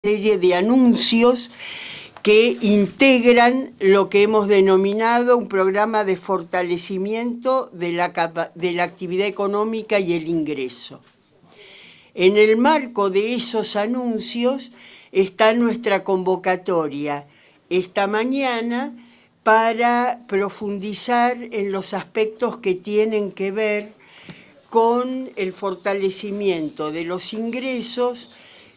serie de anuncios que integran lo que hemos denominado un programa de fortalecimiento de la actividad económica y el ingreso. En el marco de esos anuncios está nuestra convocatoria esta mañana para profundizar en los aspectos que tienen que ver con el fortalecimiento de los ingresos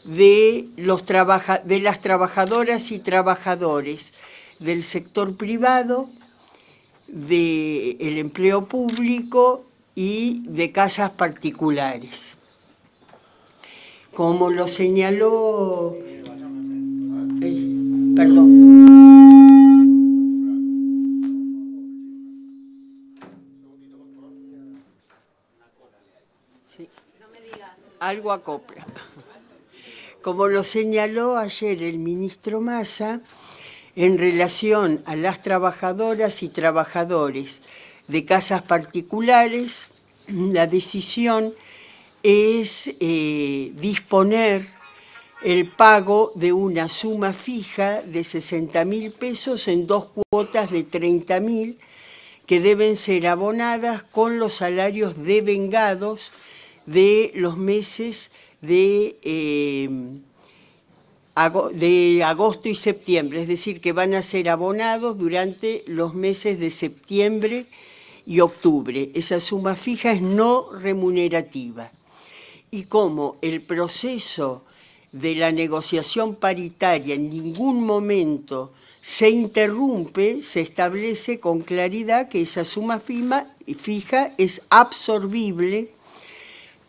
de las trabajadoras y trabajadores del sector privado, del empleo público y de casas particulares. Como lo señaló... perdón. Sí. Algo acopla. Como lo señaló ayer el ministro Massa, en relación a las trabajadoras y trabajadores de casas particulares, la decisión es disponer el pago de una suma fija de 60.000 pesos en 2 cuotas de 30.000 que deben ser abonadas con los salarios devengados de los meses de agosto y septiembre, es decir, que van a ser abonados durante los meses de septiembre y octubre. Esa suma fija es no remunerativa. Y como el proceso de la negociación paritaria en ningún momento se interrumpe, se establece con claridad que esa suma fija es absorbible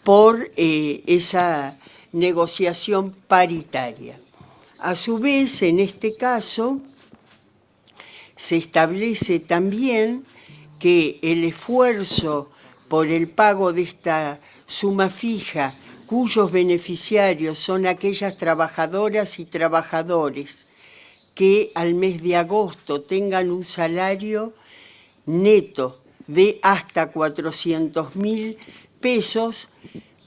por esa negociación paritaria. A su vez, en este caso, se establece también que el esfuerzo por el pago de esta suma fija, cuyos beneficiarios son aquellas trabajadoras y trabajadores que al mes de agosto tengan un salario neto de hasta 400.000 pesos,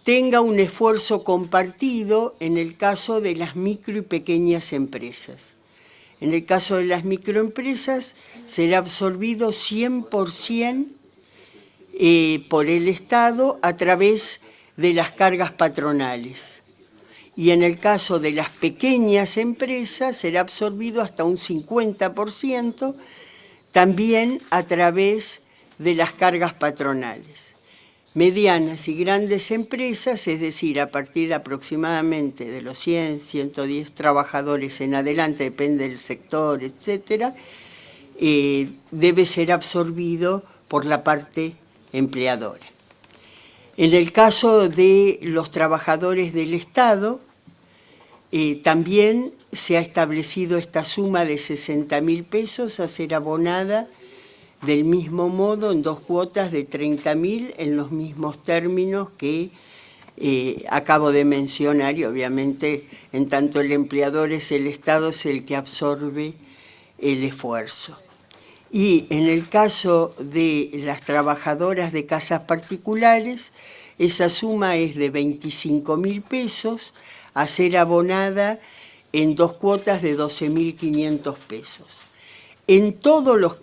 tenga un esfuerzo compartido en el caso de las micro y pequeñas empresas. En el caso de las microempresas será absorbido 100% por el Estado a través de las cargas patronales. Y en el caso de las pequeñas empresas será absorbido hasta un 50% también a través de las cargas patronales. Medianas y grandes empresas, es decir, a partir aproximadamente de los 100, 110 trabajadores en adelante, depende del sector, etcétera, debe ser absorbido por la parte empleadora. En el caso de los trabajadores del Estado, también se ha establecido esta suma de 60.000 pesos a ser abonada del mismo modo en 2 cuotas de 30.000 en los mismos términos que acabo de mencionar, y obviamente en tanto el empleador es el Estado, es el que absorbe el esfuerzo. Y en el caso de las trabajadoras de casas particulares, esa suma es de 25.000 pesos a ser abonada en 2 cuotas de 12.500 pesos.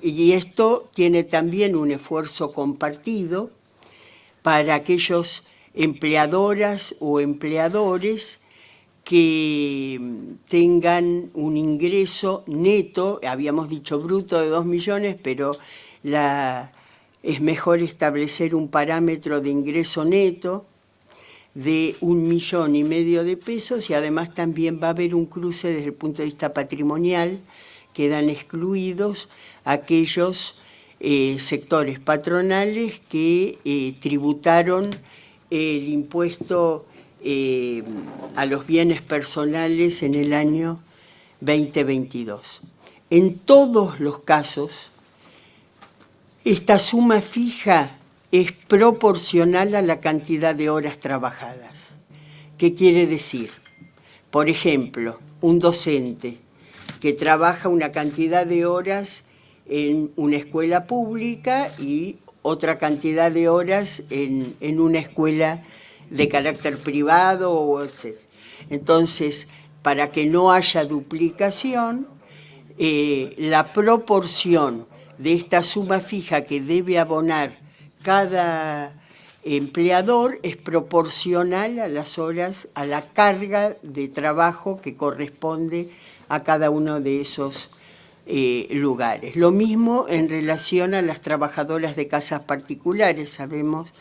Y esto tiene también un esfuerzo compartido para aquellos empleadoras o empleadores que tengan un ingreso neto, habíamos dicho bruto de 2 millones, pero es mejor establecer un parámetro de ingreso neto de 1,5 millones de pesos, y además también va a haber un cruce desde el punto de vista patrimonial. Quedan excluidos aquellos sectores patronales que tributaron el impuesto a los bienes personales en el año 2022. En todos los casos, esta suma fija es proporcional a la cantidad de horas trabajadas. ¿Qué quiere decir? Por ejemplo, un docente que trabaja una cantidad de horas en una escuela pública y otra cantidad de horas en una escuela de carácter privado, etc. Entonces, para que no haya duplicación, la proporción de esta suma fija que debe abonar cada empleador es proporcional a las horas, a la carga de trabajo que corresponde a cada uno de esos lugares. Lo mismo en relación a las trabajadoras de casas particulares. Sabemos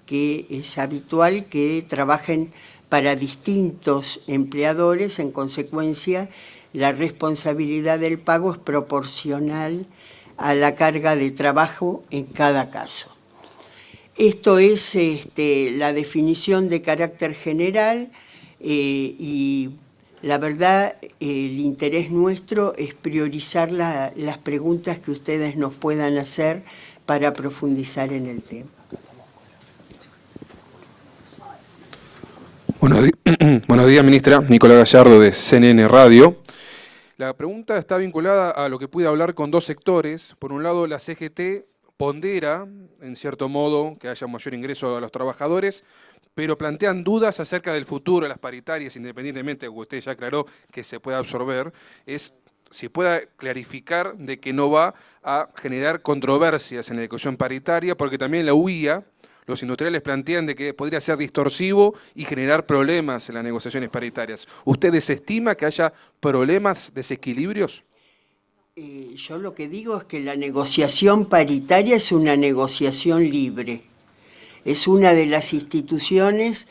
que es habitual que trabajen para distintos empleadores, en consecuencia, la responsabilidad del pago es proporcional a la carga de trabajo en cada caso. Esto es la definición de carácter general y la verdad el interés nuestro es priorizar las preguntas que ustedes nos puedan hacer para profundizar en el tema. Buenos días, ministra. Nicolás Gallardo, de CNN Radio. La pregunta está vinculada a lo que pude hablar con dos sectores. Por un lado, la CGT pondera, en cierto modo, que haya un mayor ingreso a los trabajadores, pero plantean dudas acerca del futuro de las paritarias, independientemente de que usted ya aclaró que se pueda absorber, es si pueda clarificar de que no va a generar controversias en la discusión paritaria, porque también la UIA, los industriales plantean de que podría ser distorsivo y generar problemas en las negociaciones paritarias. ¿Usted desestima que haya problemas, desequilibrios? Yo lo que digo es que la negociación paritaria es una negociación libre. Es una de las instituciones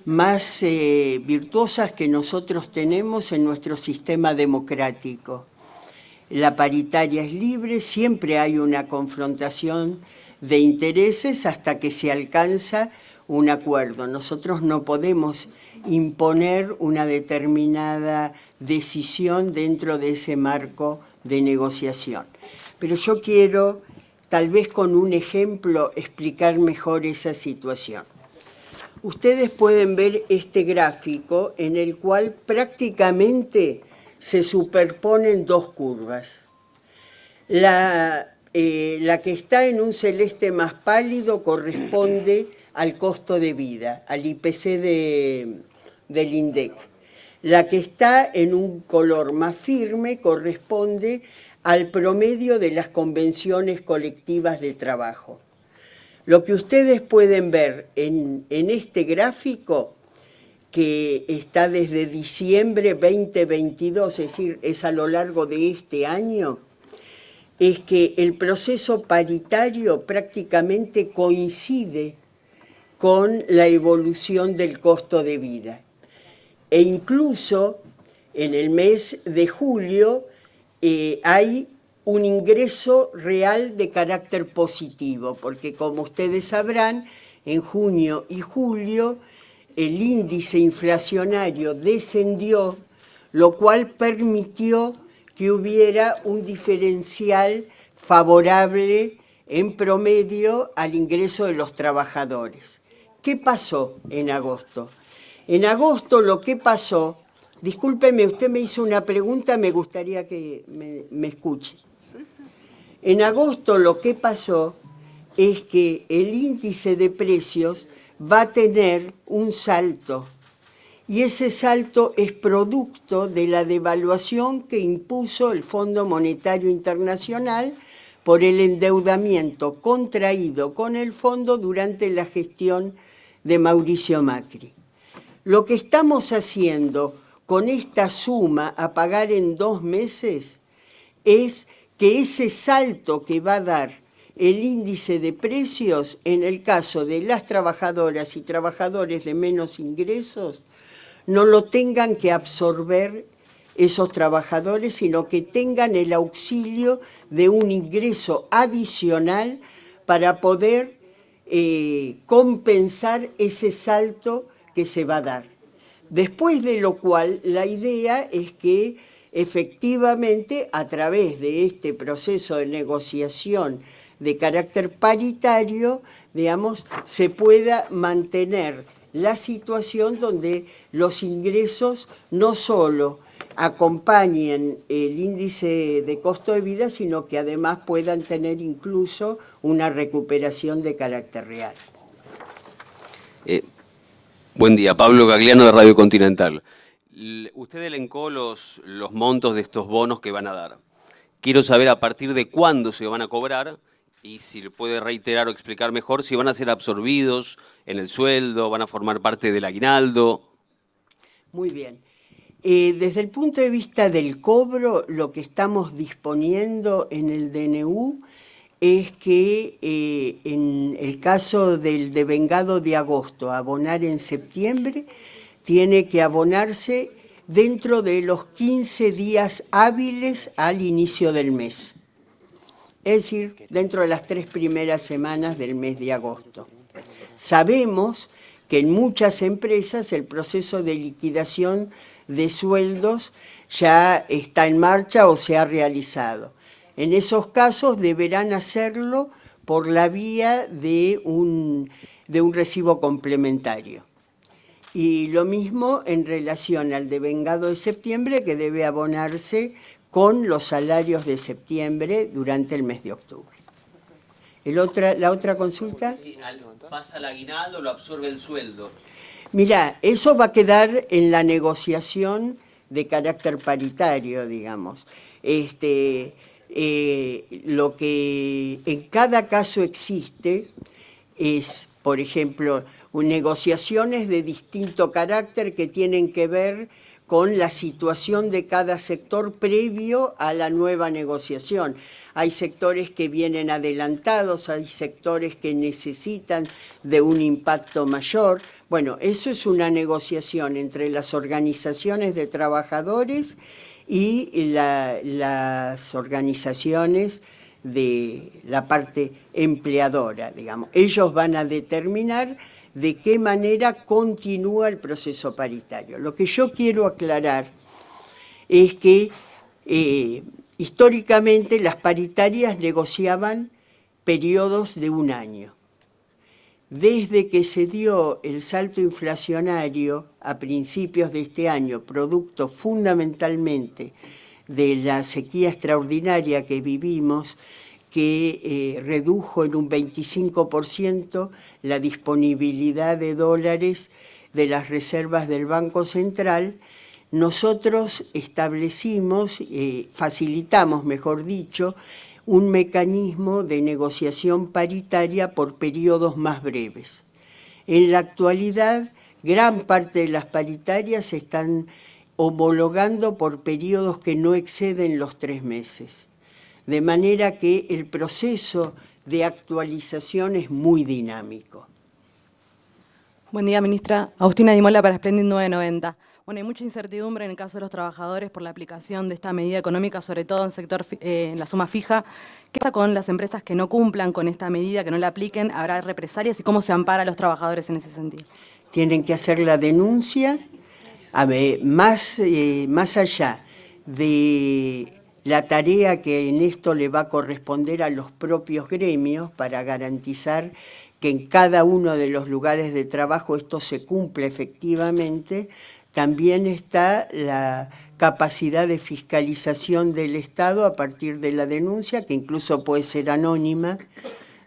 más virtuosas que nosotros tenemos en nuestro sistema democrático. La paritaria es libre, siempre hay una confrontación de intereses hasta que se alcanza un acuerdo. Nosotros no podemos imponer una determinada decisión dentro de ese marco de negociación. Pero yo quiero, tal vez con un ejemplo, explicar mejor esa situación. Ustedes pueden ver este gráfico en el cual prácticamente se superponen dos curvas. La que está en un celeste más pálido corresponde al costo de vida, al IPC del INDEC. La que está en un color más firme corresponde al promedio de las convenciones colectivas de trabajo. Lo que ustedes pueden ver en este gráfico, que está desde diciembre 2022, es decir, es a lo largo de este año, es que el proceso paritario prácticamente coincide con la evolución del costo de vida. E incluso en el mes de julio hay un ingreso real de carácter positivo, porque como ustedes sabrán, en junio y julio el índice inflacionario descendió, lo cual permitió que hubiera un diferencial favorable en promedio al ingreso de los trabajadores. ¿Qué pasó en agosto? En agosto lo que pasó, discúlpeme, usted me hizo una pregunta, me gustaría que me escuche. En agosto lo que pasó es que el índice de precios va a tener un salto. Y ese salto es producto de la devaluación que impuso el Fondo Monetario Internacional por el endeudamiento contraído con el fondo durante la gestión de Mauricio Macri. Lo que estamos haciendo con esta suma a pagar en 2 meses es que ese salto que va a dar el índice de precios en el caso de las trabajadoras y trabajadores de menos ingresos no lo tengan que absorber esos trabajadores, sino que tengan el auxilio de un ingreso adicional para poder compensar ese salto que se va a dar. Después de lo cual, la idea es que efectivamente, a través de este proceso de negociación de carácter paritario, digamos, se pueda mantener la situación donde los ingresos no solo acompañen el índice de costo de vida, sino que además puedan tener incluso una recuperación de carácter real. Buen día, Pablo Gagliano de Radio Continental. Usted elencó los montos de estos bonos que van a dar. Quiero saber a partir de cuándo se van a cobrar y si le puede reiterar o explicar mejor si van a ser absorbidos en el sueldo, van a formar parte del aguinaldo. Muy bien. Desde el punto de vista del cobro, lo que estamos disponiendo en el DNU es que en el caso del devengado de agosto, abonar en septiembre, tiene que abonarse dentro de los 15 días hábiles al inicio del mes. Es decir, dentro de las 3 primeras semanas del mes de agosto. Sabemos que en muchas empresas el proceso de liquidación de sueldos ya está en marcha o se ha realizado. En esos casos deberán hacerlo por la vía de un recibo complementario. Y lo mismo en relación al devengado de septiembre, que debe abonarse con los salarios de septiembre durante el mes de octubre. ¿La otra consulta? Sí, ¿pasa el aguinaldo o lo absorbe el sueldo? Mirá, eso va a quedar en la negociación de carácter paritario, digamos. Lo que en cada caso existe es, por ejemplo, negociaciones de distinto carácter que tienen que ver con la situación de cada sector previo a la nueva negociación. Hay sectores que vienen adelantados, hay sectores que necesitan de un impacto mayor. Bueno, eso es una negociación entre las organizaciones de trabajadores y las organizaciones de la parte empleadora, digamos. Ellos van a determinar de qué manera continúa el proceso paritario. Lo que yo quiero aclarar es que históricamente las paritarias negociaban periodos de un año. Desde que se dio el salto inflacionario a principios de este año, producto fundamentalmente de la sequía extraordinaria que vivimos, que redujo en un 25% la disponibilidad de dólares de las reservas del Banco Central, nosotros establecimos, facilitamos, mejor dicho, un mecanismo de negociación paritaria por periodos más breves. En la actualidad, gran parte de las paritarias se están homologando por periodos que no exceden los 3 meses. De manera que el proceso de actualización es muy dinámico. Buen día, ministra. Agustina Di Mola para Splendid 990. Bueno, hay mucha incertidumbre en el caso de los trabajadores por la aplicación de esta medida económica, sobre todo en sector en la suma fija. ¿Qué pasa con las empresas que no cumplan con esta medida, que no la apliquen? ¿Habrá represalias y cómo se ampara a los trabajadores en ese sentido? Tienen que hacer la denuncia. A ver, más allá de la tarea que en esto le va a corresponder a los propios gremios para garantizar que en cada uno de los lugares de trabajo esto se cumple efectivamente, también está la capacidad de fiscalización del Estado a partir de la denuncia, que incluso puede ser anónima,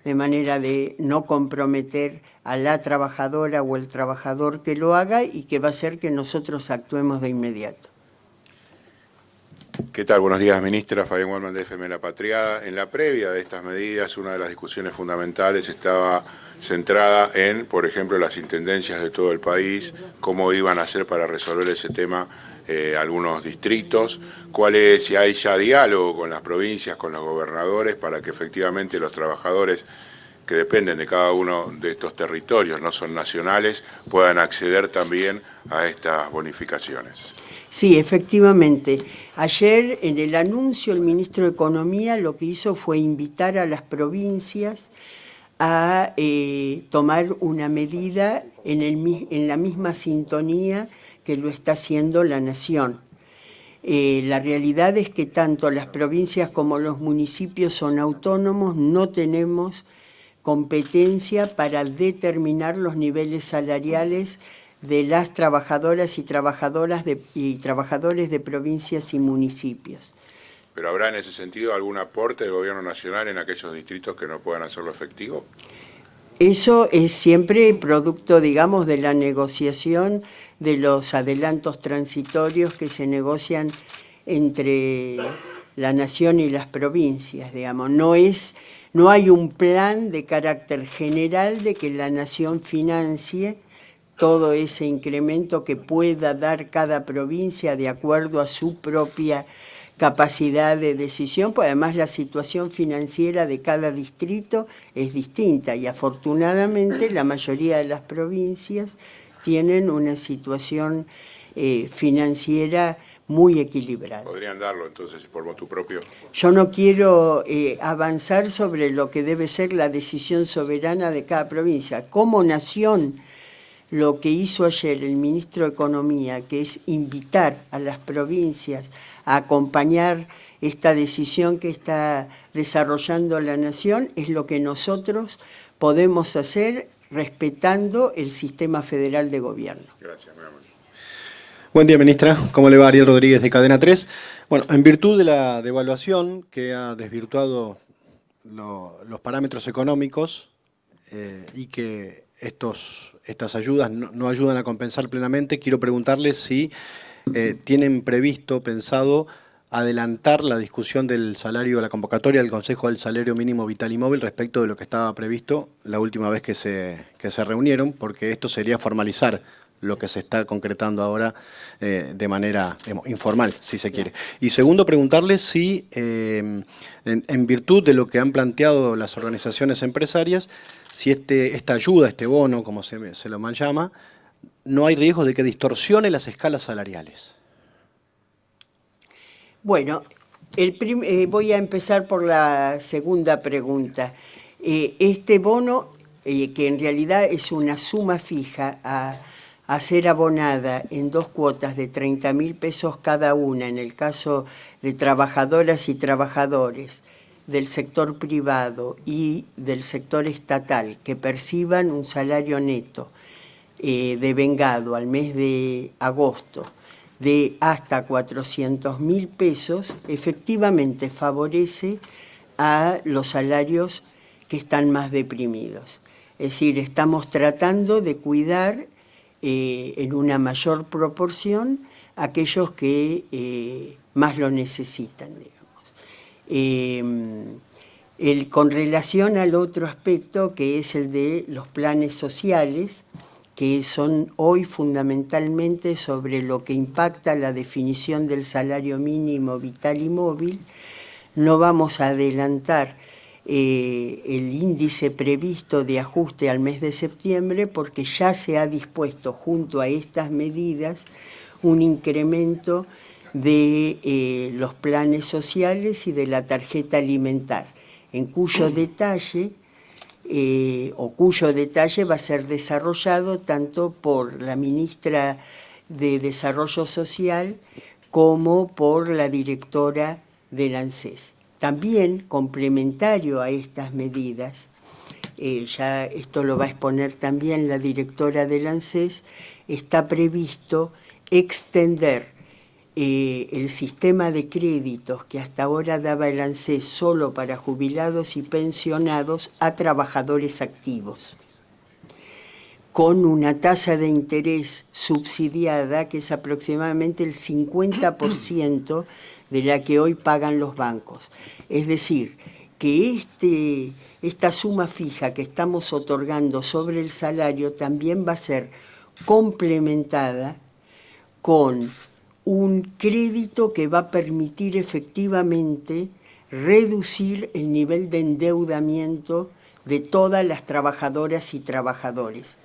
de manera de no comprometer a la trabajadora o el trabajador que lo haga y que va a hacer que nosotros actuemos de inmediato. ¿Qué tal? Buenos días, ministra. Fabián Wallman, de FM La Patriada. En la previa de estas medidas, una de las discusiones fundamentales estaba centrada en, por ejemplo, las intendencias de todo el país, cómo iban a hacer para resolver ese tema algunos distritos, si hay ya diálogo con las provincias, con los gobernadores, para que efectivamente los trabajadores que dependen de cada uno de estos territorios, no son nacionales, puedan acceder también a estas bonificaciones. Sí, efectivamente. Ayer en el anuncio el ministro de Economía lo que hizo fue invitar a las provincias a tomar una medida en la misma sintonía que lo está haciendo la Nación. La realidad es que tanto las provincias como los municipios son autónomos, no tenemos competencia para determinar los niveles salariales de las trabajadoras y trabajadores de provincias y municipios. ¿Pero habrá en ese sentido algún aporte del Gobierno Nacional en aquellos distritos que no puedan hacerlo efectivo? Eso es siempre producto, digamos, de la negociación de los adelantos transitorios que se negocian entre la nación y las provincias, digamos. No hay un plan de carácter general de que la nación financie todo ese incremento que pueda dar cada provincia de acuerdo a su propia capacidad de decisión, pues además la situación financiera de cada distrito es distinta y afortunadamente la mayoría de las provincias tienen una situación financiera muy equilibrada. ¿Podrían darlo entonces por motu propio? Yo no quiero avanzar sobre lo que debe ser la decisión soberana de cada provincia. Como nación, lo que hizo ayer el ministro de Economía, que es invitar a las provincias a acompañar esta decisión que está desarrollando la nación, es lo que nosotros podemos hacer respetando el sistema federal de gobierno. Gracias, muy amable. Buen día, ministra. ¿Cómo le va? Ariel Rodríguez de Cadena 3. Bueno, en virtud de la devaluación que ha desvirtuado los parámetros económicos y que estas ayudas no ayudan a compensar plenamente, quiero preguntarles si tienen pensado adelantar la discusión del salario, la convocatoria del Consejo del Salario Mínimo Vital y Móvil respecto de lo que estaba previsto la última vez que se reunieron, porque esto sería formalizar lo que se está concretando ahora de manera informal, si se quiere. Y segundo, preguntarles si, en virtud de lo que han planteado las organizaciones empresarias, si esta ayuda, este bono, como se lo mal llama, no hay riesgo de que distorsione las escalas salariales. Bueno, voy a empezar por la segunda pregunta. Este bono, que en realidad es una suma fija a ser abonada en 2 cuotas de 30.000 pesos cada una, en el caso de trabajadoras y trabajadores del sector privado y del sector estatal que perciban un salario neto devengado al mes de agosto de hasta 400.000 pesos, efectivamente favorece a los salarios que están más deprimidos. Es decir, estamos tratando de cuidar en una mayor proporción a aquellos que más lo necesitan, digamos. Con relación al otro aspecto, que es el de los planes sociales, que son hoy fundamentalmente sobre lo que impacta la definición del salario mínimo vital y móvil, no vamos a adelantar el índice previsto de ajuste al mes de septiembre porque ya se ha dispuesto junto a estas medidas un incremento de los planes sociales y de la tarjeta alimentar, en cuyo detalle va a ser desarrollado tanto por la ministra de Desarrollo Social como por la directora del ANSES. También, complementario a estas medidas, ya esto lo va a exponer también la directora del ANSES, está previsto extender el sistema de créditos que hasta ahora daba el ANSES solo para jubilados y pensionados a trabajadores activos, con una tasa de interés subsidiada que es aproximadamente el 50% de la que hoy pagan los bancos. Es decir, que esta suma fija que estamos otorgando sobre el salario también va a ser complementada con un crédito que va a permitir efectivamente reducir el nivel de endeudamiento de todas las trabajadoras y trabajadores.